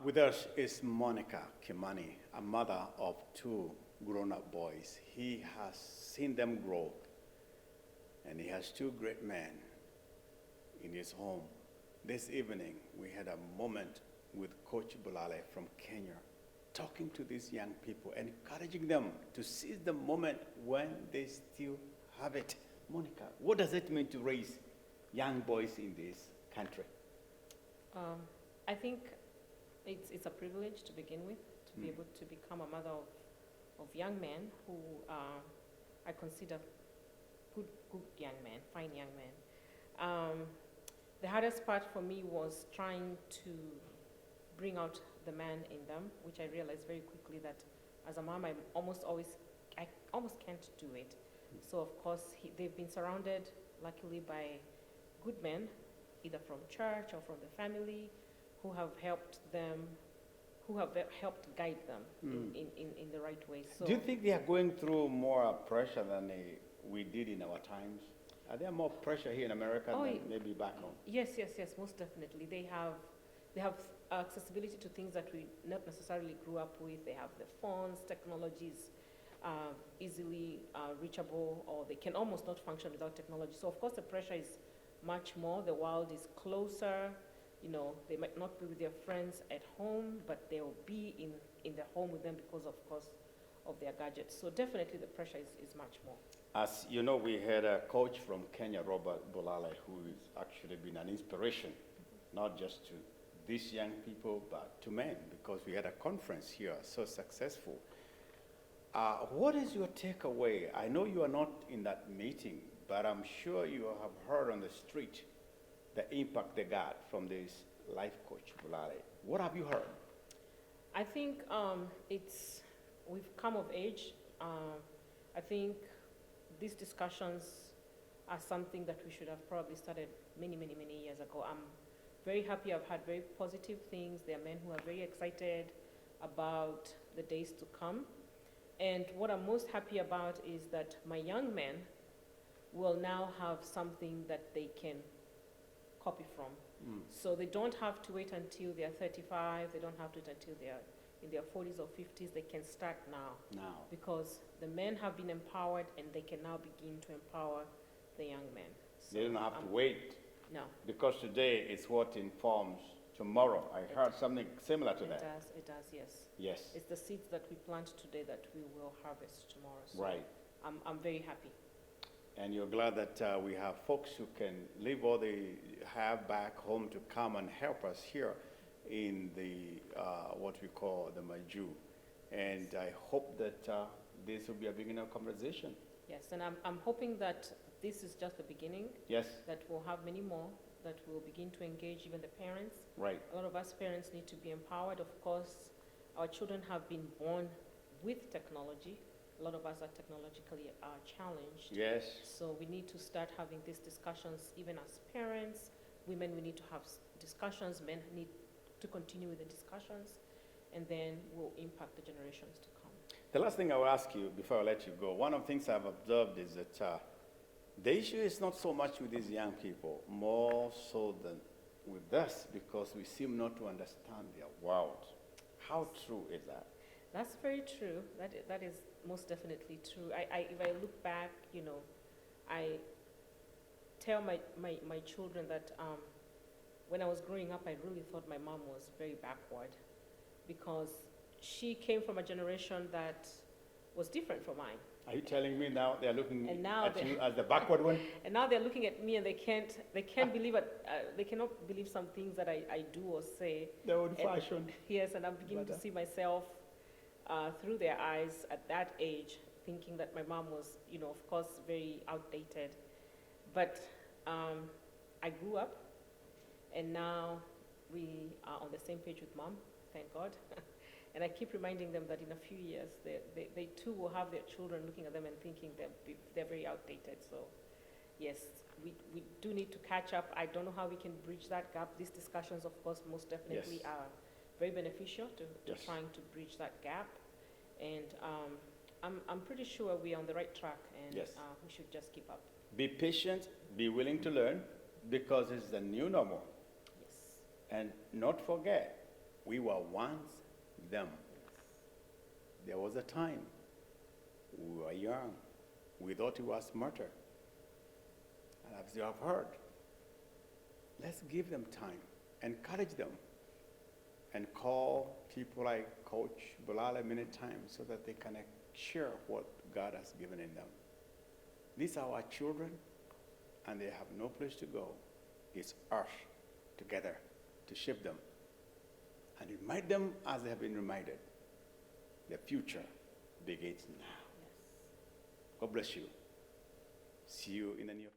With us is Monicah Kimani, a mother of two grown-up boys. He has seen them grow, and he has two great men in his home. This evening, we had a moment with Coach Bulale from Kenya, talking to these young people, encouraging them to seize the moment when they still have it. Monicah, what does it mean to raise young boys in this country? I think it's a privilege to begin with, to be able to become a mother of young men who I consider good young men, fine young men. The hardest part for me was trying to bring out the man in them, which I realized very quickly that as a mom, I almost can't do it. So of course, they've been surrounded, luckily, by good men, either from church or from the family, who have helped them, who have helped guide them in the right way. So do you think they are going through more pressure than we did in our times? Are there more pressure here in America than maybe back home? Yes, most definitely. They have accessibility to things that we not necessarily grew up with. They have the phones, technologies, easily reachable, or they can almost not function without technology. So of course the pressure is much more. The world is closer. You know, they might not be with their friends at home, but they'll be in the home with them because, of course, of their gadgets. So definitely the pressure is much more. As you know, we had a coach from Kenya, Robert Bulale, who has actually been an inspiration, not just to these young people, but to men, because we had a conference here, so successful. What is your takeaway? I know you are not in that meeting, but I'm sure you have heard on the street the impact they got from this life coach, Bulale. What have you heard? I think we've come of age. I think these discussions are something that we should have probably started many years ago. I'm very happy. I've had very positive things. There are men who are very excited about the days to come. And what I'm most happy about is that my young men will now have something that they can copy from. So they don't have to wait until they're 35. They don't have to wait until they're in their 40s or 50s. They can start now. Because the men have been empowered, and they can now begin to empower the young men. So they don't have to wait. No. Because today is what informs tomorrow. I heard something similar to that. It does, yes. Yes. It's the seeds that we plant today that we will harvest tomorrow. So right. I'm very happy. And you're glad that we have folks who can leave all they have back home to come and help us here in the what we call the Maju. And I hope that this will be a beginning of conversation. Yes, and I'm hoping that this is just the beginning. Yes. That we'll have many more, that we'll begin to engage even the parents. Right. A lot of us parents need to be empowered. Of course, our children have been born with technology. A lot of us are technologically challenged. Yes. So we need to start having these discussions even as parents. Women, we need to have discussions. Men need to continue with the discussions, and then we'll impact the generations to come. The last thing I will ask you before I let you go, one of the things I've observed is that the issue is not so much with these young people, more so than with us, because we seem not to understand their world. How true is that? That's very true. That is most definitely true. If I look back, you know, I tell my children that when I was growing up, I really thought my mom was very backward, because she came from a generation that was different from mine. Are you telling me now they're looking at you as the backward backward one? And now they're looking at me, and they can't believe it. They cannot believe some things that I do or say. The old fashioned. Yes, and I'm beginning to see myself through their eyes at that age, thinking that my mom was, you know, of course, very outdated. But I grew up, and now we are on the same page with mom, thank God. And I keep reminding them that in a few years, they too will have their children looking at them and thinking they're very outdated. So yes, we do need to catch up. I don't know how we can bridge that gap. These discussions, of course, most definitely are very beneficial to trying to bridge that gap. And I'm pretty sure we're on the right track, and we should just keep up. Be patient, be willing to learn, because it's the new normal. Yes. And not forget, We were once them. There was a time we were young. We thought we were smarter. And as you have heard, let's give them time, encourage them, and call people like Coach Bulala many times so that they can share what God has given in them. These are our children, and they have no place to go. It's us together to shape them and remind them as they have been reminded. The future begins now. Yes. God bless you. See you in the near future.